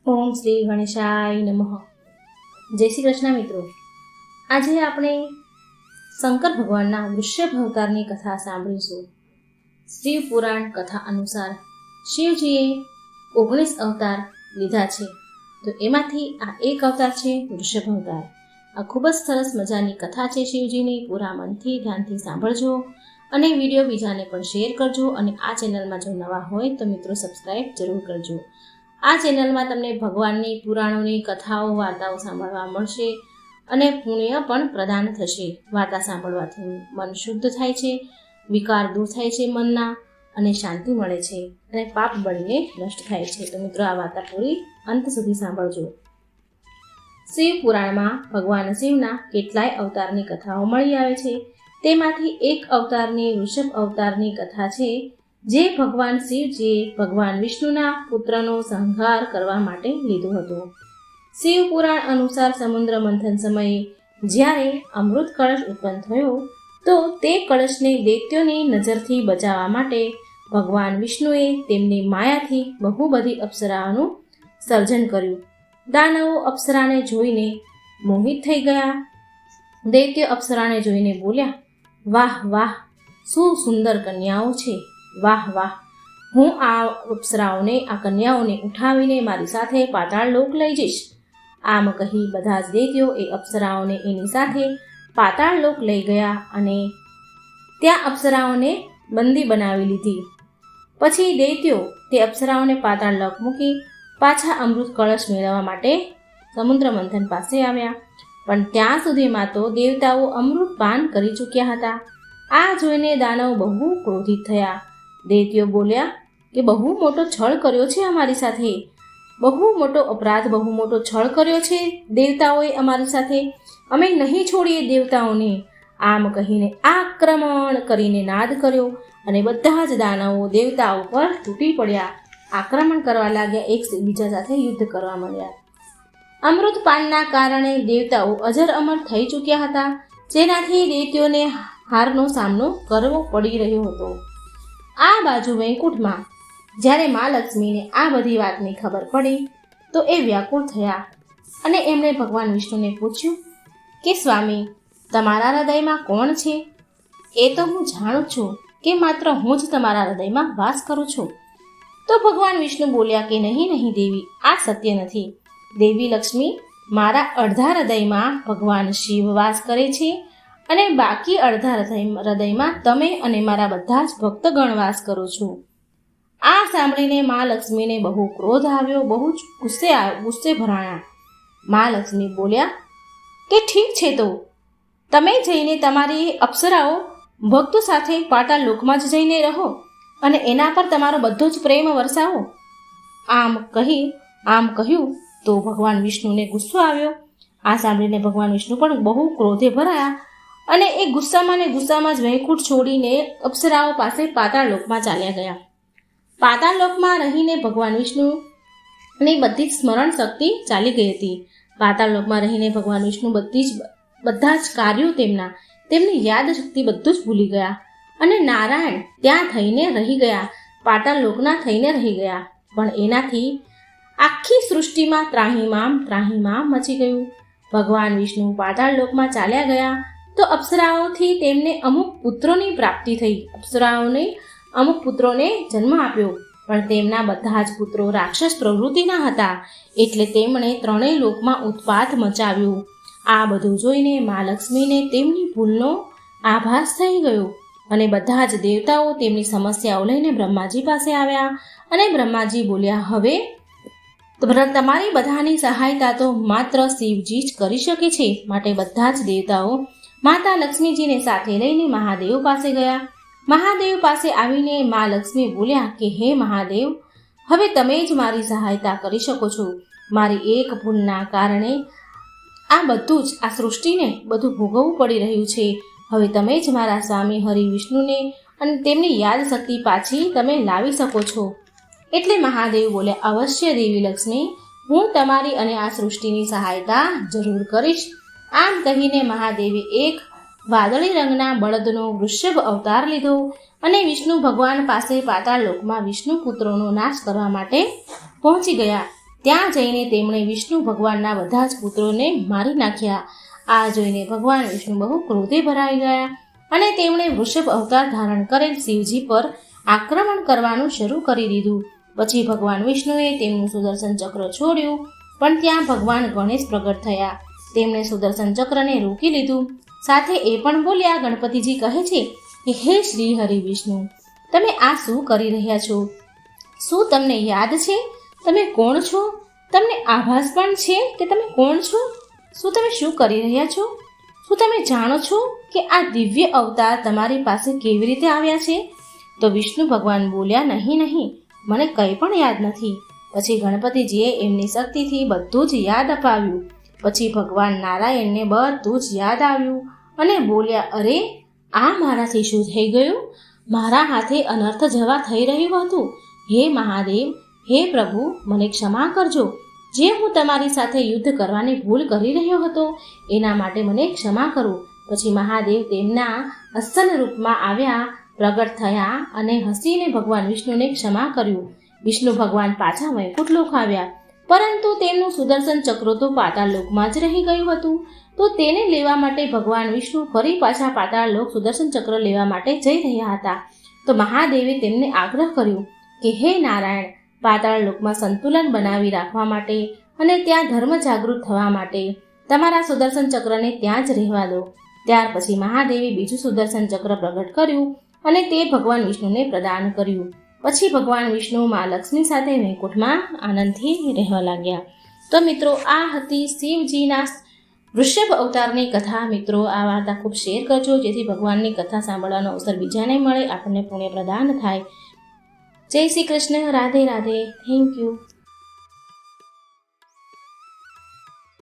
ઓમ શ્રી ગણેશાય નમઃ. જય શ્રી કૃષ્ણ મિત્રો. આજે આપણે શંકર ભગવાનના વૃષભ અવતારની કથા સાંભળીશું. શિવ પુરાણ કથા અનુસાર શિવજીએ 19 અવતાર લીધા છે, તો એમાંથી આ એક અવતાર છે વૃષભ અવતાર. આ ખૂબ જ સરસ મજાની કથા છે શિવજીની. પૂરા મનથી ધ્યાનથી સાંભળજો અને વિડીયો બીજાને પણ શેર કરજો. અને આ ચેનલમાં જો નવા હોય તો મિત્રો સબસ્ક્રાઈબ જરૂર કરજો. આ ચેનલમાં તમને ભગવાનની પુરાણોની કથાઓ વાર્તાઓ સાંભળવા મળશે અને પુણ્ય પણ પ્રદાન થશે. વાર્તા સાંભળવાથી મન શુદ્ધ થાય છે, વિકાર દૂર થાય છે મનના, અને શાંતિ મળે છે અને પાપ બળીને નષ્ટ થાય છે. તો મિત્રો આ વાર્તા પૂરી અંત સુધી સાંભળજો. શિવ પુરાણમાં ભગવાન શિવના કેટલાય અવતારની કથાઓ મળી આવે છે. તેમાંથી એક અવતારની વૃષભ અવતારની કથા છે, જે ભગવાન શિવજીએ ભગવાન વિષ્ણુના પુત્રનો સંહાર કરવા માટે લીધું હતું. શિવ પુરાણ અનુસાર સમુદ્ર મંથન સમયે જ્યારે અમૃત કળશ ઉત્પન્ન થયો, તો તે કળશને દૈત્યોની નજરથી બચાવવા માટે ભગવાન વિષ્ણુએ તેમની માયાથી બહુ બધી અપ્સરાઓનું સર્જન કર્યું. દાનવો અપ્સરાને જોઈને મોહિત થઈ ગયા. દૈત્ય અપ્સરાને જોઈને બોલ્યા, વાહ વાહ, શું સુંદર કન્યાઓ છે! વાહ વાહ, હું આ અપ્સરાઓને, આ કન્યાઓને ઉઠાવીને મારી સાથે પાતાળ લોક લઈ જઈશ. આમ કહી બધા જ દૈત્યો એ અપ્સરાઓને એની સાથે પાતાળ લોક લઈ ગયા અને ત્યાં અપ્સરાઓને બંદી બનાવી લીધી. પછી દૈત્યો તે અપ્સરાઓને પાતાળ લોક મૂકી પાછા અમૃત કળશ મેળવવા માટે સમુદ્ર મંથન પાસે આવ્યા. પણ ત્યાં સુધીમાં તો દેવતાઓ અમૃત પાન કરી ચૂક્યા હતા. આ જોઈને દાનવ બહુ ક્રોધિત થયા. દૈત્યો બોલ્યા કે બહુ મોટો છળ કર્યો છે અમારી સાથે, બહુ મોટો અપરાધ, બહુ મોટો છળ કર્યો છે દેવતાઓએ અમારી સાથે, અમે નહીં છોડીએ દેવતાઓને. આમ કહીને આક્રમણ કરીને નાદ કર્યો અને બધા જ દાનવો દેવતાઓ પર તૂટી પડ્યા, આક્રમણ કરવા લાગ્યા, એકબીજા સાથે યુદ્ધ કરવા માંડ્યા. અમૃત પાનના કારણે દેવતાઓ અજર અમર થઈ ચૂક્યા હતા, જેનાથી દૈત્યોને હારનો સામનો કરવો પડી રહ્યો હતો. આ બાજુ વૈકુંઠમાં જ્યારે મા લક્ષ્મીને આ બધી વાતની ખબર પડી, તો એ વ્યાકુળ થયા અને એમણે ભગવાન વિષ્ણુને પૂછ્યું કે સ્વામી, તમારા હૃદયમાં કોણ છે? એ તો હું જાણું છું કે માત્ર હું જ તમારા હૃદયમાં વાસ કરું છું. તો ભગવાન વિષ્ણુ બોલ્યા કે નહીં નહીં દેવી, આ સત્ય નથી. દેવી લક્ષ્મી, મારા અડધા હૃદયમાં ભગવાન શિવ વાસ કરે છે અને બાકી અડધા હૃદયમાં તમે અને મારા બધા જ ભક્તગણ વાસ કરો છો. આ સાંભળીને મા લક્ષ્મીને બહુ ક્રોધ આવ્યો, બહુ જ ગુસ્સે ભરાયા. મા લક્ષ્મી બોલ્યા કે ઠીક છે, તો તમે જઈને તમારી અપ્સરાઓ ભક્તો સાથે પાતાળ લોકમાં જ જઈને રહો અને એના પર તમારો બધો જ પ્રેમ વરસાવો. આમ કહ્યું તો ભગવાન વિષ્ણુને ગુસ્સો આવ્યો. આ સાંભળીને ભગવાન વિષ્ણુ પણ બહુ ક્રોધે ભરાયા અને એ ગુસ્સામાં જ વૈકુંઠ છોડીને અપ્સરાઓ પાસે પાતાળ લોકમાં ચાલ્યા ગયા. પાતાળ લોકમાં રહીને ભગવાન વિષ્ણુની બધી જ સ્મરણ શક્તિ ચાલી ગઈ હતી. પાતાળ લોકમાં રહીને ભગવાન વિષ્ણુ બધા જ કાર્યો તેમની યાદ શક્તિ બધું જ ભૂલી ગયા અને નારાયણ ત્યાં થઈને રહી ગયા, પાતાળ લોકના થઈને રહી ગયા. પણ એનાથી આખી સૃષ્ટિમાં ત્રાહિમામ મચી ગયું. ભગવાન વિષ્ણુ પાતાળ લોકમાં ચાલ્યા ગયા તો અપ્સરાઓથી તેમને અમુક પુત્રોની પ્રાપ્તિ થઈ. અપ્સરાઓને અમુક પુત્રોને જન્મ આપ્યો, પણ તેમના બધા જ પુત્રો રાક્ષસ પ્રવૃત્તિના હતા, એટલે તેમણે ત્રણેય લોકમાં ઉત્પાત મચાવ્યું. આ બધું જોઈને મા લક્ષ્મીને તેમની ભૂલનો આભાસ થઈ ગયો અને બધા જ દેવતાઓ તેમની સમસ્યાઓ લઈને બ્રહ્માજી પાસે આવ્યા અને બ્રહ્માજી બોલ્યા, હવે તમારી બધાની સહાયતા તો માત્ર શિવજી જ કરી શકે છે. માટે બધા જ દેવતાઓ માતા લક્ષ્મીજીને સાથે લઈને મહાદેવ પાસે ગયા. મહાદેવ પાસે આવીને મા લક્ષ્મી બોલ્યા કે હે મહાદેવ, હવે તમે જ મારી સહાયતા કરી શકો છો. મારી એક ભૂલના કારણે આ સૃષ્ટિને બધું ભોગવવું પડી રહ્યું છે. હવે તમે જ મારા સ્વામી હરિ વિષ્ણુને અને તેમની યાદ શક્તિ પાછી તમે લાવી શકો છો. એટલે મહાદેવ બોલ્યા, અવશ્ય દેવી લક્ષ્મી, હું તમારી અને આ સૃષ્ટિની સહાયતા જરૂર કરીશ. આમ કહીને મહાદેવે એક વાદળી રંગના બળદનો વૃષભ અવતાર લીધો અને વિષ્ણુ ભગવાન પાસે પાતાળ લોકમાં વિષ્ણુ પુત્રોનો નાશ કરવા માટે પહોંચી ગયા. ત્યાં જઈને તેમણે વિષ્ણુ ભગવાનના બધા જ પુત્રોને મારી નાખ્યા. આ જોઈને ભગવાન વિષ્ણુ બહુ ક્રોધે ભરાઈ ગયા અને તેમણે વૃષભ અવતાર ધારણ કરેલ શિવજી પર આક્રમણ કરવાનું શરૂ કરી દીધું. પછી ભગવાન વિષ્ણુએ તેમનું સુદર્શન ચક્ર છોડ્યું, પણ ત્યાં ભગવાન ગણેશ પ્રગટ થયા. તેમણે સુદર્શન ચક્રને રોકી લીધું. સાથે એ પણ બોલ્યા, ગણપતિજી કહે છે કે હે શ્રી હરિ વિષ્ણુ, તમે આ શું કરી રહ્યા છો? શું તમને યાદ છે તમે કોણ છો? તમને આભાસ પણ છે કે તમે કોણ છો? શું તમે શું કરી રહ્યા છો? શું તમે જાણો છો કે આ દિવ્ય અવતાર તમારી પાસે કેવી રીતે આવ્યા છે? તો વિષ્ણુ ભગવાન બોલ્યા, નહીં, મને કંઈ પણ યાદ નથી. પછી ગણપતિજીએ એમની શક્તિથી બધું જ યાદ અપાવ્યું. પછી ભગવાન નારાયણને બધું જ યાદ આવ્યું અને બોલ્યા, અરે આ મારાથી શું થઈ ગયું? મારા હાથે અનર્થ જવા થઈ રહ્યું હતું. હે મહાદેવ, હે પ્રભુ, મને ક્ષમા કરજો. જે હું તમારી સાથે યુદ્ધ કરવાની ભૂલ કરી રહ્યો હતો એના માટે મને ક્ષમા કરો. પછી મહાદેવ તેમના અસલ રૂપમાં આવ્યા, પ્રગટ થયા અને હસીને ભગવાન વિષ્ણુને ક્ષમા કર્યું. વિષ્ણુ ભગવાન પાછા વૈકુંઠ લોક આવ્યા, પરંતુ તેમનું સુદર્શન ચક્ર તો પાતાળ લોકમાં જ રહી ગયું હતું. તો તેને લેવા માટે ભગવાન વિષ્ણુ ફરી પાછા પાતાળ લોક સુદર્શન ચક્ર લેવા માટે જઈ રહ્યા હતા. તો મહાદેવે તેમને આગ્રહ કર્યો કે હે નારાયણ, પાતાળ લોકમાં સંતુલન બનાવી રાખવા માટે અને ત્યાં ધર્મ જાગૃત થવા માટે તમારા સુદર્શન ચક્રને ત્યાં જ રહેવા દો. ત્યાર પછી મહાદેવે બીજું સુદર્શન ચક્ર પ્રગટ કર્યું અને તે ભગવાન વિષ્ણુને પ્રદાન કર્યું. પછી ભગવાન વિષ્ણુ મા લક્ષ્મી સાથે વૈકુંઠમાં આનંદથી રહેવા લાગ્યા. તો મિત્રો, આ હતી શિવજીના વૃષભ અવતારની કથા. મિત્રો, આ વાર્તા ખૂબ શેર કરજો, જેથી ભગવાનની કથા સાંભળવાનો અવસર બીજાને મળે, આપણને પુણ્ય પ્રદાન થાય. જય શ્રી કૃષ્ણ. રાધે રાધે. Thank you.